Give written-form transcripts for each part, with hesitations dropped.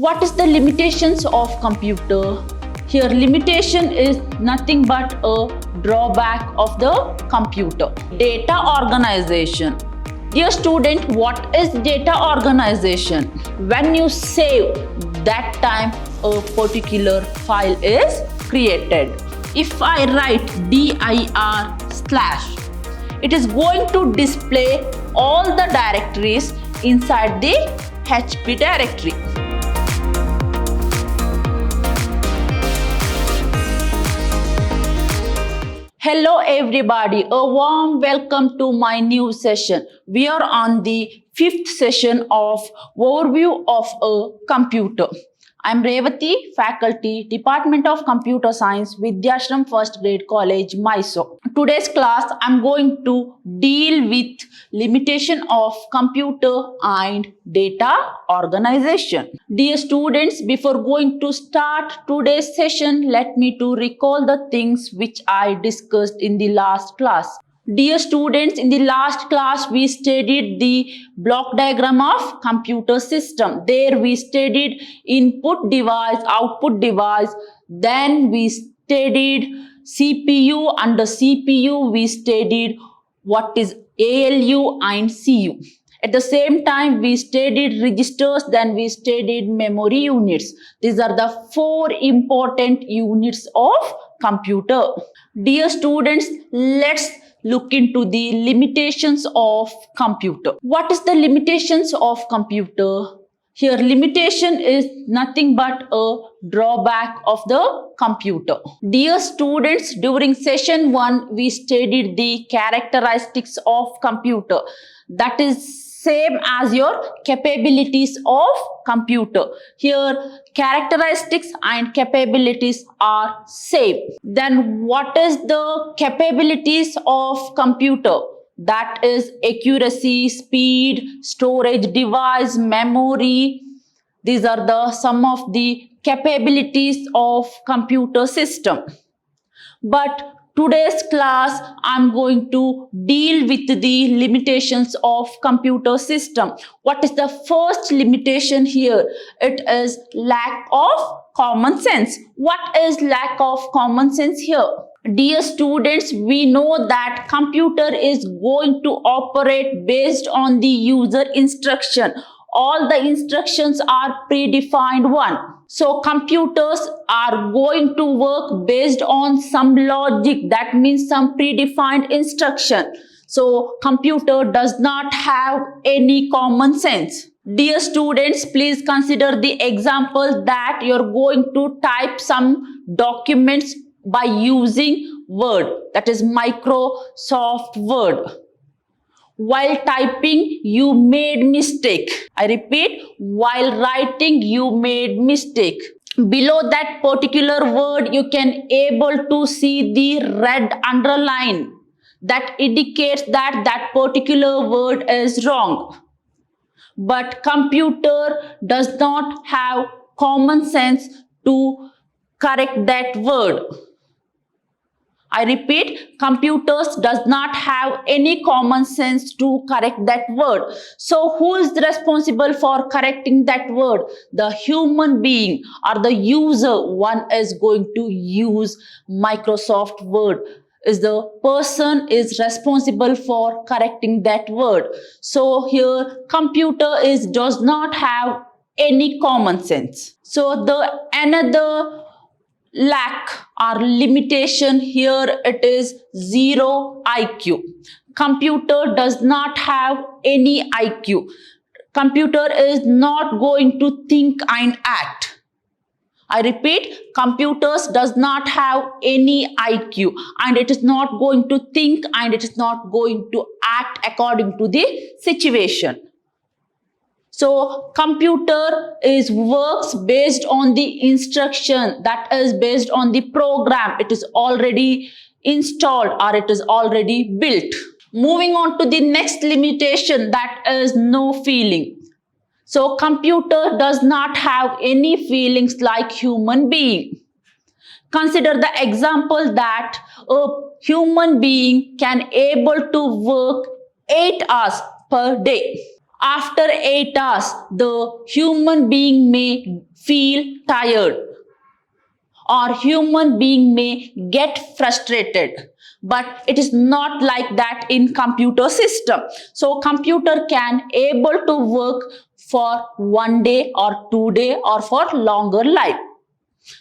What is the limitations of computer? Here limitation is nothing but a drawback of the computer. Data organization. Dear student, what is data organization? When you save, that time a particular file is created. If I write dir/, it is going to display all the directories inside the HP directory. Hello everybody, a warm welcome to my new session. We are on the 5th session of Overview of a Computer. I am Revati, faculty, Department of Computer Science, Vidyashram First Grade College, Mysore. Today's class, I am going to deal with limitation of computer and data organization. Dear students, before going to start today's session, let me to recall the things which I discussed in the last class. Dear students, in the last class, we studied the block diagram of computer system. There we studied input device, output device. Then we studied CPU. Under CPU, we studied what is ALU and CU. At the same time, we studied registers, then we studied memory units. These are the 4 important units of computer. Dear students, let's look into the limitations of computer. What is the limitations of computer? Here limitation is nothing but a drawback of the computer. Dear students, during session 1, we studied the characteristics of computer. That is same as your capabilities of computer. Here characteristics and capabilities are same. Then what is the capabilities of computer? That is accuracy, speed, storage device, memory. These are the some of the capabilities of computer system. But today's class, I'm going to deal with the limitations of computer system. What is the first limitation here? It is lack of common sense. What is lack of common sense here? Dear students, we know that computer is going to operate based on the user instruction. All the instructions are predefined one. So computers are going to work based on some logic, that means some predefined instruction. So computer does not have any common sense. Dear students, please consider the example that you're going to type some documents by using Word, that is Microsoft Word. While typing, you made mistake. I repeat, while writing, you made mistake. Below that particular word, you can able to see the red underline. That indicates that that particular word is wrong. But computer does not have common sense to correct that word. I repeat, computers does not have any common sense to correct that word. So who is responsible for correcting that word? The human being or the user. One is going to use Microsoft Word. Is the person is responsible for correcting that word. So here computer does not have any common sense. So the another lack or limitation here, it is zero IQ. Computer does not have any IQ. Computer is not going to think and act. I repeat, computers does not have any IQ and it is not going to think and it is not going to act according to the situation. So computer works based on the instruction, that is based on the program. It is already installed or it is already built. Moving on to the next limitation, that is no feeling. So computer does not have any feelings like human being. Consider the example that a human being can able to work 8 hours per day. After 8 hours, the human being may feel tired or human being may get frustrated, but it is not like that in computer system. So computer can able to work for 1 day or 2 day or for longer life.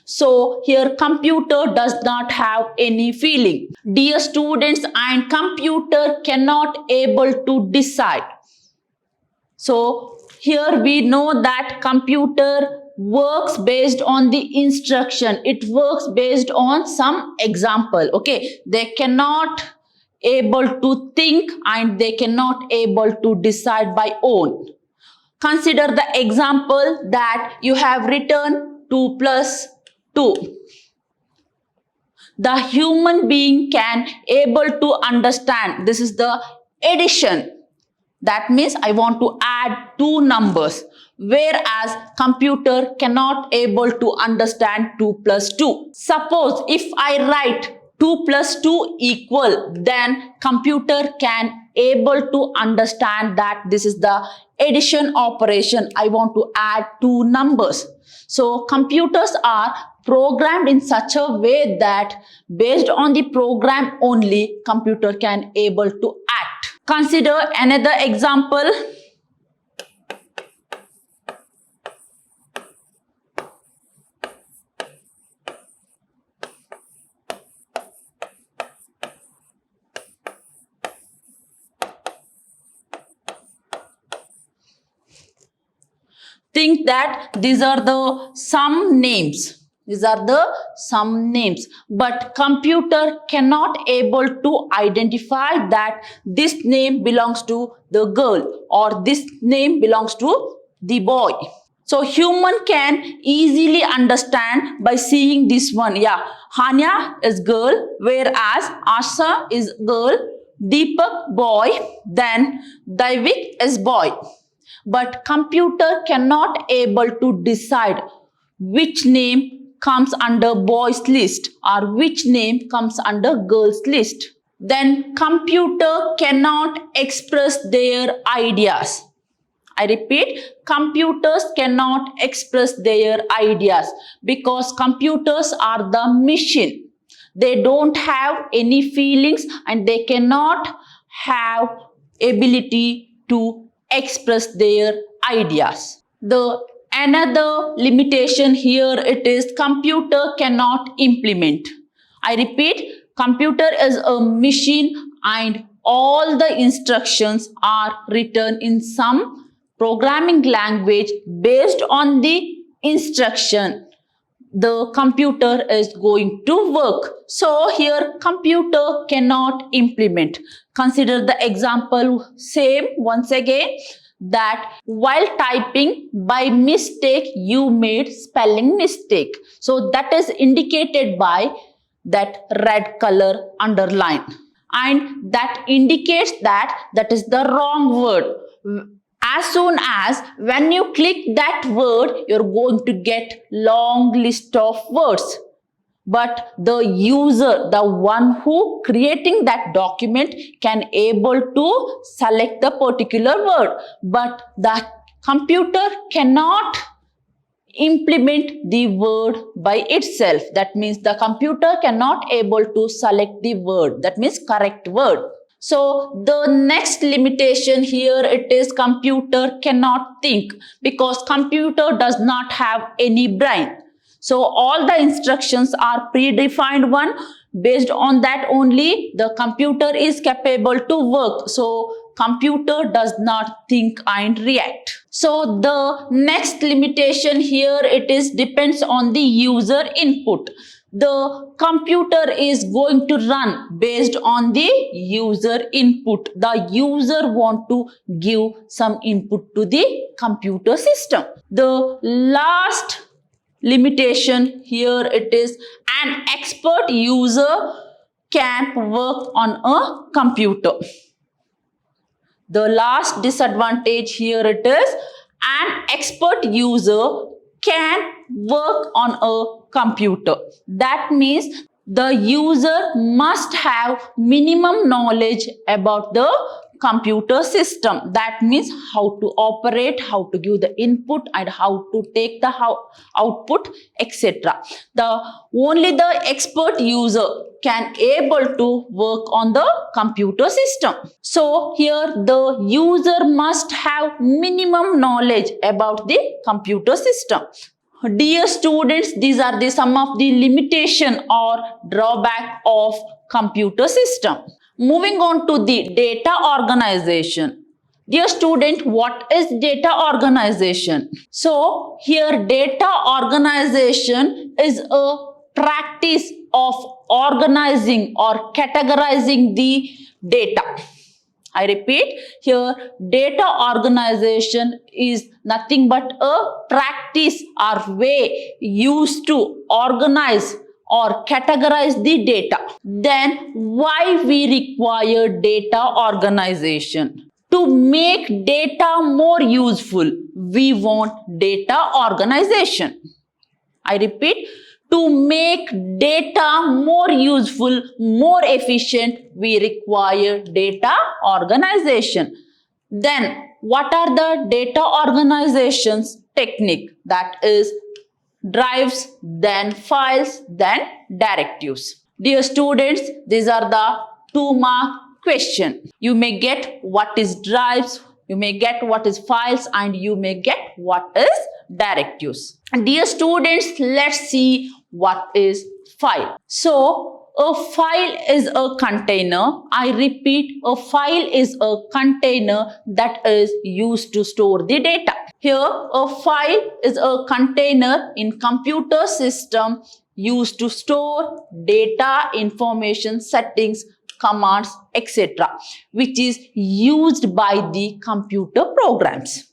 So here computer does not have any feeling. Dear students, and computer cannot able to decide. So here we know that computer works based on the instruction. It works based on some example. Okay, they cannot able to think and they cannot able to decide by own. Consider the example that you have written 2 plus 2. The human being can able to understand this is the addition. That means I want to add two numbers, whereas computer cannot able to understand 2 plus 2. Suppose if I write 2 plus 2 equal, then computer can able to understand that this is the addition operation. I want to add two numbers. So computers are programmed in such a way that based on the program only, computer can able to act. Consider another example. Think that these are the some names. These are the some names, but computer cannot able to identify that this name belongs to the girl or this name belongs to the boy. So human can easily understand by seeing this one. Yeah, Hanya is girl, whereas Asha is girl, Deepak boy, then Daivik is boy. But computer cannot able to decide which name comes under boys list or which name comes under girls list. Then computer cannot express their ideas. I repeat, computers cannot express their ideas because computers are the machine. They don't have any feelings and they cannot have ability to express their ideas. The another limitation here it is computer cannot implement. I repeat, computer is a machine and all the instructions are written in some programming language based on the instruction the computer is going to work. So here computer cannot implement. Consider the example same once again, that while typing by mistake you made spelling mistake. So that is indicated by that red color underline, and that indicates that that is the wrong word. As soon as when you click that word, you're going to get long list of words. But the user, the one who creating that document can able to select the particular word. But the computer cannot implement the word by itself. That means the computer cannot able to select the word. That means correct word. So the next limitation here it is computer cannot think because computer does not have any brain. So all the instructions are predefined one. Based on that only the computer is capable to work. So computer does not think and react. So the next limitation here it is depends on the user input. The computer is going to run based on the user input. The user want to give some input to the computer system. The last limitation here it is an expert user can work on a computer. The last disadvantage here it is an expert user can work on a computer. That means the user must have minimum knowledge about the computer system. That means how to operate, how to give the input and how to take the output, etc. Only the expert user can able to work on the computer system. So here the user must have minimum knowledge about the computer system. Dear students, these are some of the limitation or drawback of computer system. Moving on to the data organization. Dear student, what is data organization? So here data organization is a practice of organizing or categorizing the data. I repeat, here data organization is nothing but a practice or way used to organize or categorize the data. Then why we require data organization? To make data more useful, we want data organization. I repeat, to make data more useful, more efficient, we require data organization. Then, what are the data organization's technique? That is drives, then files, then directives. Dear students, these are the 2-mark question. You may get what is drives, you may get what is files, and you may get what is directives. And dear students, let's see what is file. So a file is a container. I repeat, a file is a container that is used to store the data. Here a file is a container in computer system used to store data, information, settings, commands, etc., which is used by the computer programs.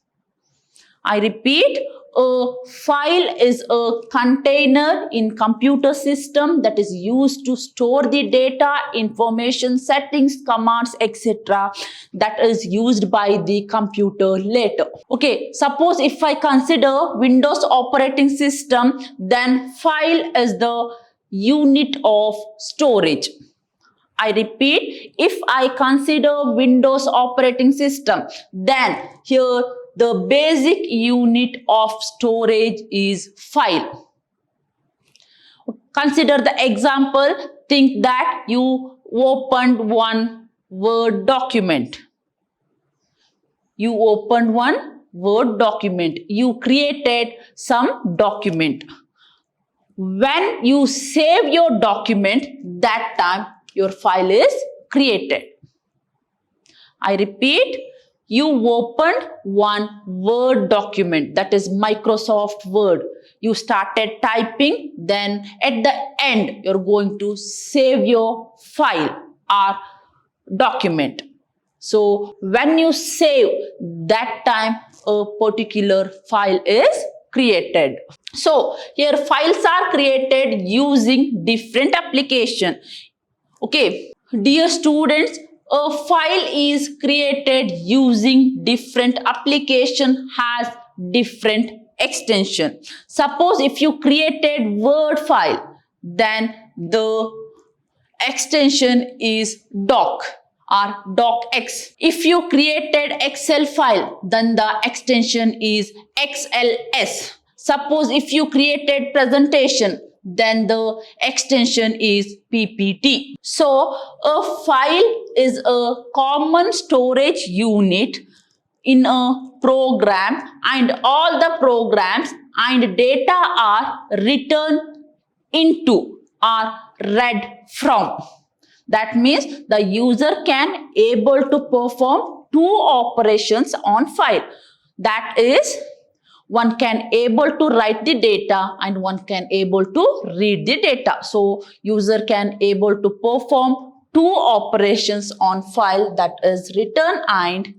I repeat, a file is a container in computer system that is used to store the data, information, settings, commands, etc., that is used by the computer later. Okay, suppose if I consider Windows operating system, then file is the unit of storage. I repeat, if I consider Windows operating system, then here the basic unit of storage is file. Consider the example. Think that you opened one Word document. You opened one Word document. You created some document. When you save your document, that time your file is created. I repeat, you opened one Word document, that is Microsoft Word. You started typing, then at the end, you're going to save your file or document. So when you save, that time a particular file is created. So here files are created using different application. Okay, dear students, a file is created using different application, has different extension. Suppose if you created Word file, then the extension is doc or docx. If you created Excel file, then the extension is XLS. Suppose if you created presentation, then the extension is PPT. So a file is a common storage unit in a program, and all the programs and data are written into or read from. That means the user can able to perform 2 operations on file. That is, one can able to write the data and one can able to read the data. So user can able to perform 2 operations on file, that is written and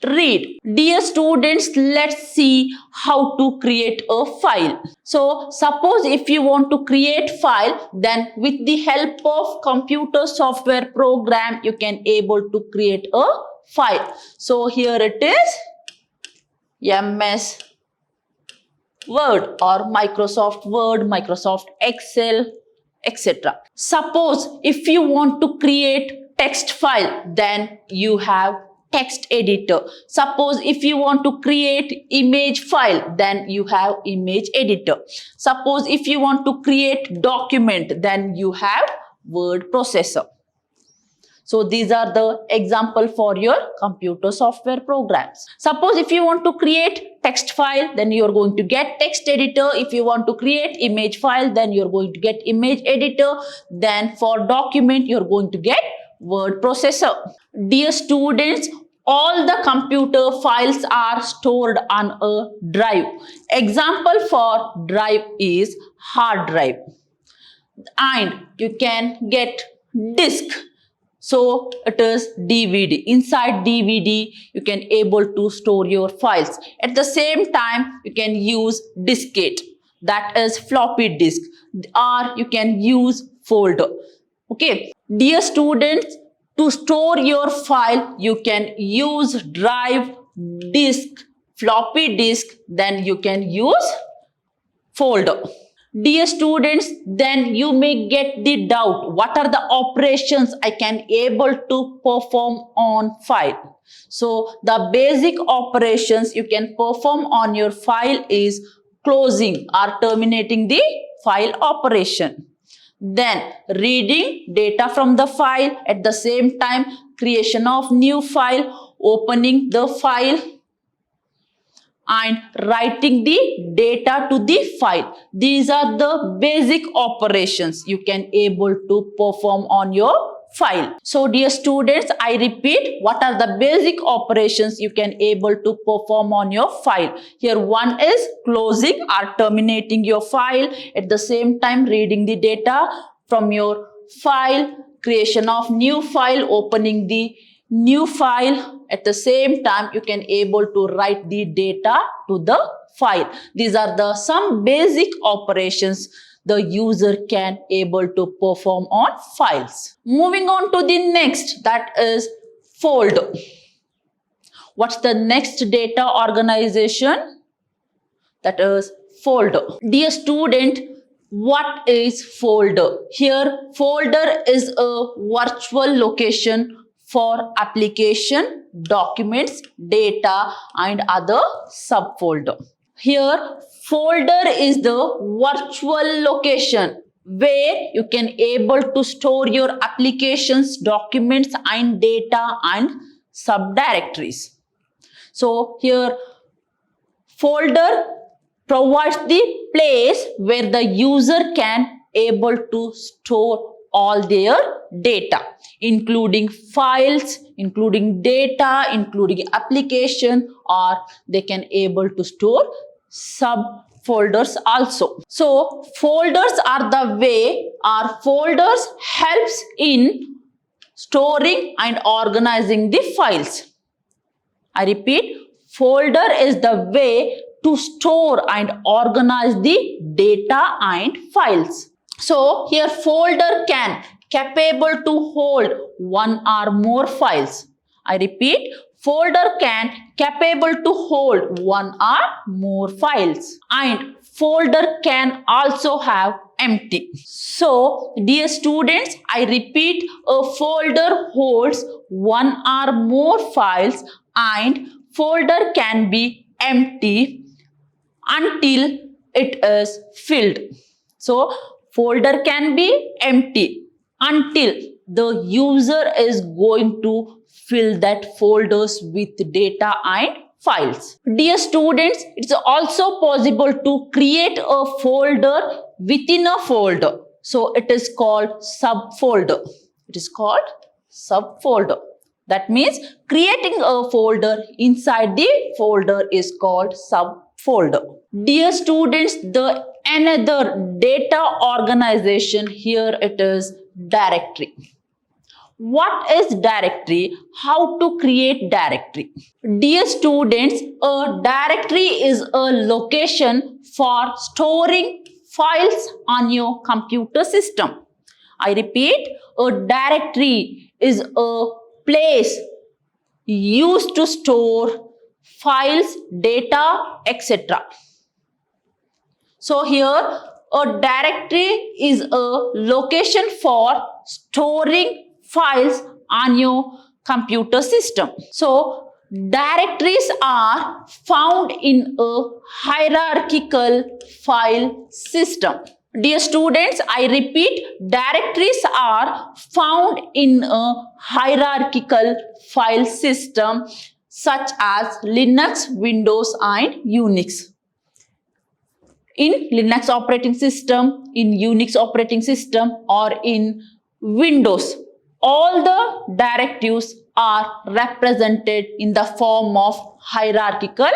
read. Dear students, let's see how to create a file. So suppose if you want to create file, then with the help of computer software program, you can able to create a file. So here it is, MS Word or Microsoft Word, Microsoft Excel, etc. Suppose if you want to create text file, then you have text editor. Suppose if you want to create image file, then you have image editor. Suppose if you want to create document, then you have word processor. So these are the example for your computer software programs. Suppose if you want to create text file, then you are going to get text editor. If you want to create image file, then you are going to get image editor. Then for document, you are going to get word processor. Dear students, all the computer files are stored on a drive. Example for drive is hard drive. And you can get disk. So it is DVD. Inside DVD, you can able to store your files. At the same time, you can use diskette, that is floppy disk, or you can use folder. Okay. Dear students, to store your file, you can use drive, disk, floppy disk, then you can use folder. Dear students, then you may get the doubt, what are the operations I can able to perform on file? So the basic operations you can perform on your file is closing or terminating the file operation. Then reading data from the file, at the same time creation of new file, opening the file, and writing the data to the file. These are the basic operations you can able to perform on your file. So dear students, I repeat, what are the basic operations you can able to perform on your file? Here one is closing or terminating your file, at the same time reading the data from your file, creation of new file, opening the new file, at the same time you can able to write the data to the file. These are the some basic operations the user can able to perform on files. Moving on to the next, that is folder. What's the next data organization? That is folder. Dear student, what is folder? Here folder is a virtual location for application, documents, data and other subfolder. Here folder is the virtual location where you can able to store your applications, documents and data and subdirectories. So here folder provides the place where the user can able to store all their data, including files, including data, including application, or they can able to store subfolders also. So folders are the way, or folders helps in storing and organizing the files. I repeat, folder is the way to store and organize the data and files. So here folder can capable to hold one or more files. I repeat, folder can capable to hold one or more files, and folder can also have empty. So dear students, I repeat, a folder holds one or more files and folder can be empty until it is filled. So folder can be empty until the user is going to fill that folders with data and files. Dear students, it's also possible to create a folder within a folder. So it is called subfolder. It is called subfolder. That means creating a folder inside the folder is called subfolder. Dear students, the another data organization here, it is directory. What is directory? How to create directory? Dear students, a directory is a location for storing files on your computer system. I repeat, a directory is a place used to store files, data, etc. So here a directory is a location for storing files on your computer system. So, directories are found in a hierarchical file system. Dear students, I repeat, directories are found in a hierarchical file system such as Linux, Windows and Unix. In Linux operating system, in Unix operating system or in Windows, all the directives are represented in the form of hierarchical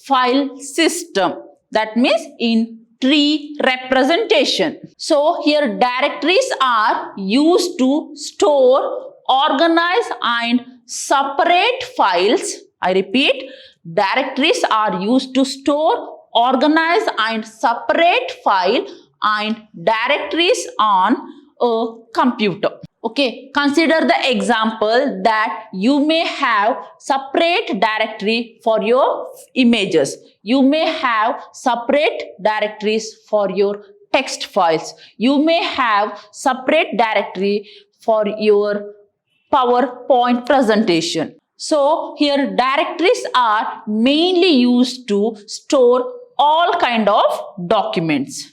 file system. That means in tree representation. So here directories are used to store, organize and separate files. I repeat, directories are used to store, organize and separate file and directories on a computer. Okay, consider the example that you may have separate directory for your images. You may have separate directories for your text files. You may have separate directory for your PowerPoint presentation. So here directories are mainly used to store all kind of documents.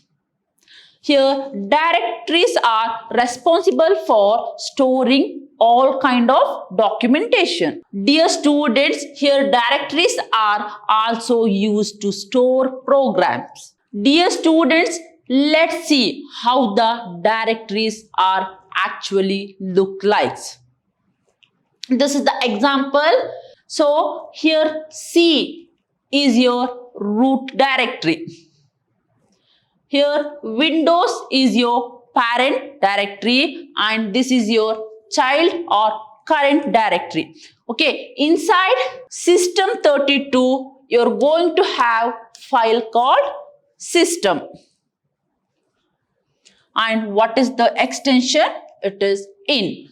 Here directories are responsible for storing all kind of documentation. Dear students, here directories are also used to store programs. Dear students, let's see how the directories are actually look like. This is the example. So here C is your root directory. Here Windows is your parent directory and this is your child or current directory. Okay, inside System32 you're going to have file called system. And what is the extension? It is in.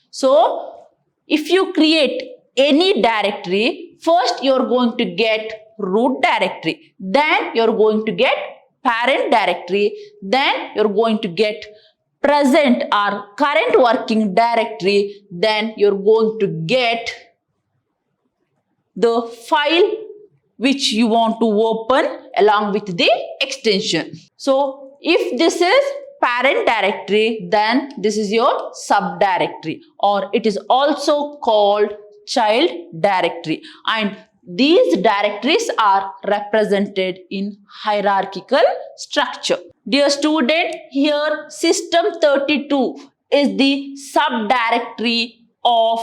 So if you create any directory, first you're going to get root directory, then you're going to get parent directory, then you're going to get present or current working directory, then you're going to get the file which you want to open along with the extension. So if this is parent directory, then this is your subdirectory or it is also called child directory, and these directories are represented in hierarchical structure. Dear student, here System32 is the subdirectory of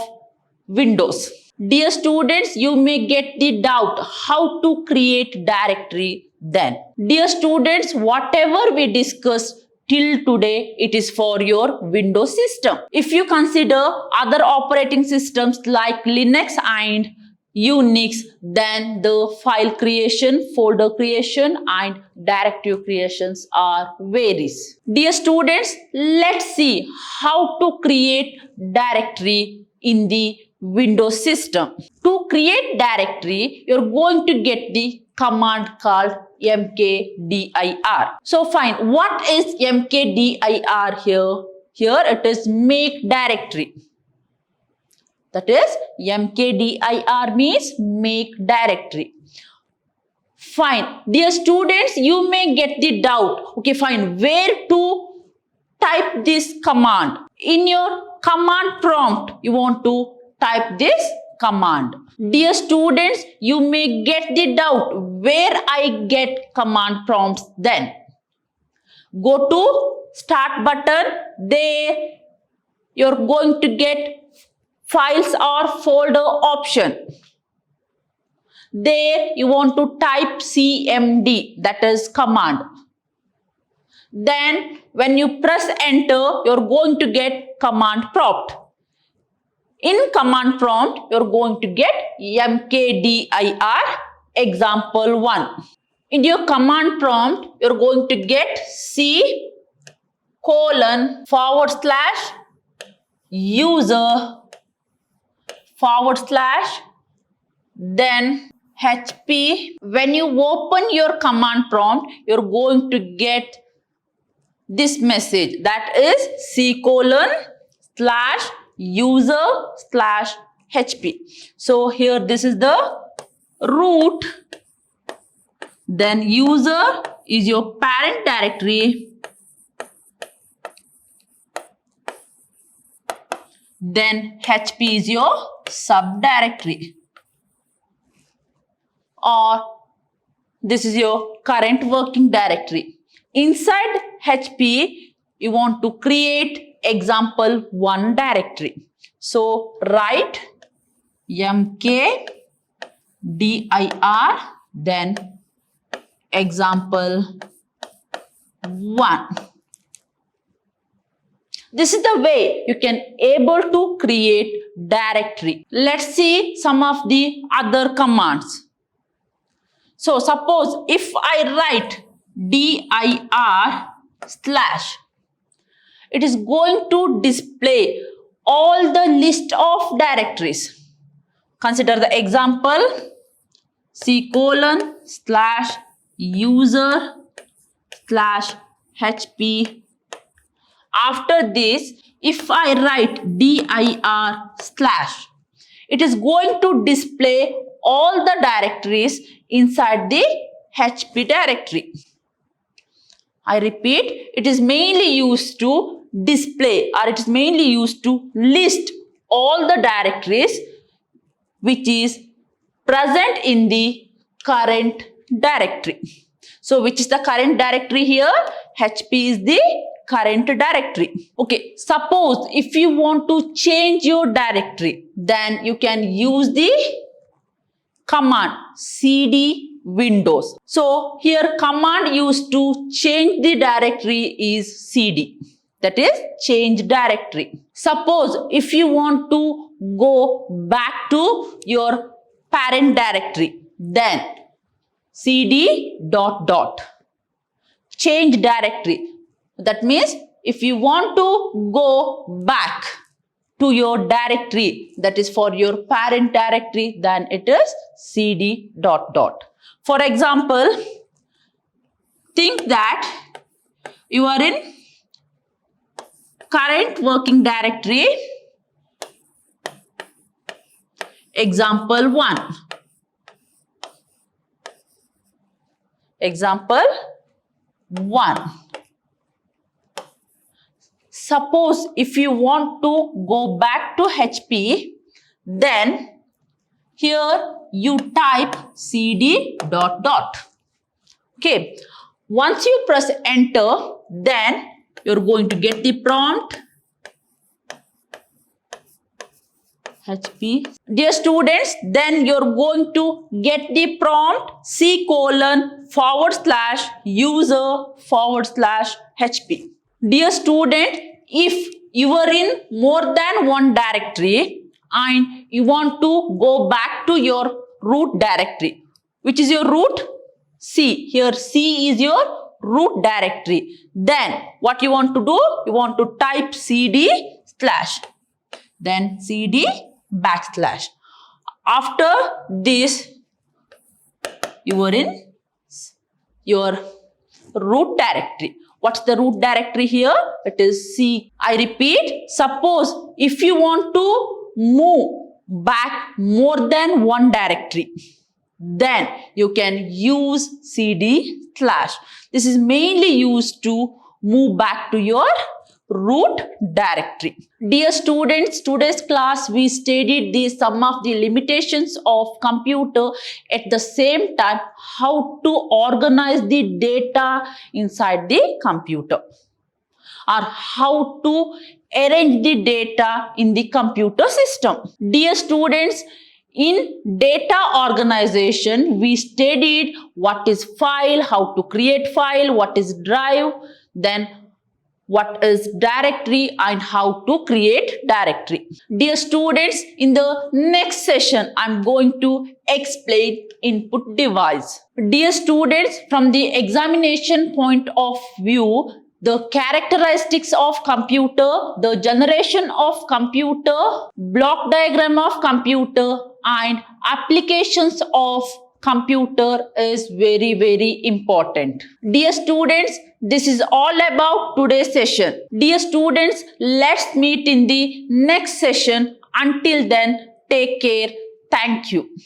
Windows. Dear students, you may get the doubt how to create directory then. Dear students, whatever we discussed till today, it is for your Windows system. If you consider other operating systems like Linux and Unix, then the file creation, folder creation and directory creations are varies. Dear students, let's see how to create directory in the Windows system. To create directory, you're going to get the command called mkdir. So fine, what is mkdir here? Here it is make directory. That is mkdir means make directory. Fine. Dear students, you may get the doubt. Okay, fine. Where to type this command? In your command prompt, you want to type this command. Dear students, you may get the doubt where I get command prompts then. Go to start button. There you're going to get files or folder option. There you want to type cmd, that is command. Then when you press enter, you're going to get command prompt. In command prompt, you're going to get mkdir example 1. In your command prompt, you're going to get C:// user / then HP. When you open your command prompt, you're going to get this message, that is C:// user/hp. So here this is the root, then user is your parent directory, then hp is your subdirectory, or this is your current working directory. Inside hp you want to create example1 directory. So write mkdir, then example1. This is the way you can able to create directory. Let's see some of the other commands. So suppose if I write dir slash, it is going to display all the list of directories. Consider the example c:/user/hp. After this, if I write dir slash, it is going to display all the directories inside the hp directory. I repeat, it is mainly used to display, or it is mainly used to list all the directories which is present in the current directory. So which is the current directory here? hp is the current directory. Okay, suppose if you want to change your directory, then you can use the command cd windows. So here command used to change the directory is cd, that is change directory. Suppose if you want to go back to your parent directory, then cd ... change directory. That means if you want to go back to your directory, that is for your parent directory, then it is cd ... For example, think that you are in current working directory, example1. Example1. Suppose if you want to go back to hp, then here you type cd ... Okay, once you press enter, then you're going to get the prompt hp. Dear students, then you're going to get the prompt c:/user/hp. Dear student, if you are in more than one directory and you want to go back to your root directory, which is your root? C. Here C is your root directory. Then what you want to do? You want to type cd/, then cd \. After this, you are in your root directory. What's the root directory here? It is C. I repeat, suppose if you want to move back more than one directory, then you can use cd/. This is mainly used to move back to your root directory. Dear students, today's class we studied some of the limitations of computer, at the same time how to organize the data inside the computer, or how to arrange the data in the computer system. Dear students, in data organization, we studied what is file, how to create file, what is drive, then what is directory and how to create directory. Dear students, in the next session, I'm going to explain input device. Dear students, from the examination point of view, the characteristics of computer, the generation of computer, block diagram of computer, and applications of computer is very, very important. Dear students, This is all about today's session. Dear students, let's meet in the next session. Until then, take care. Thank you.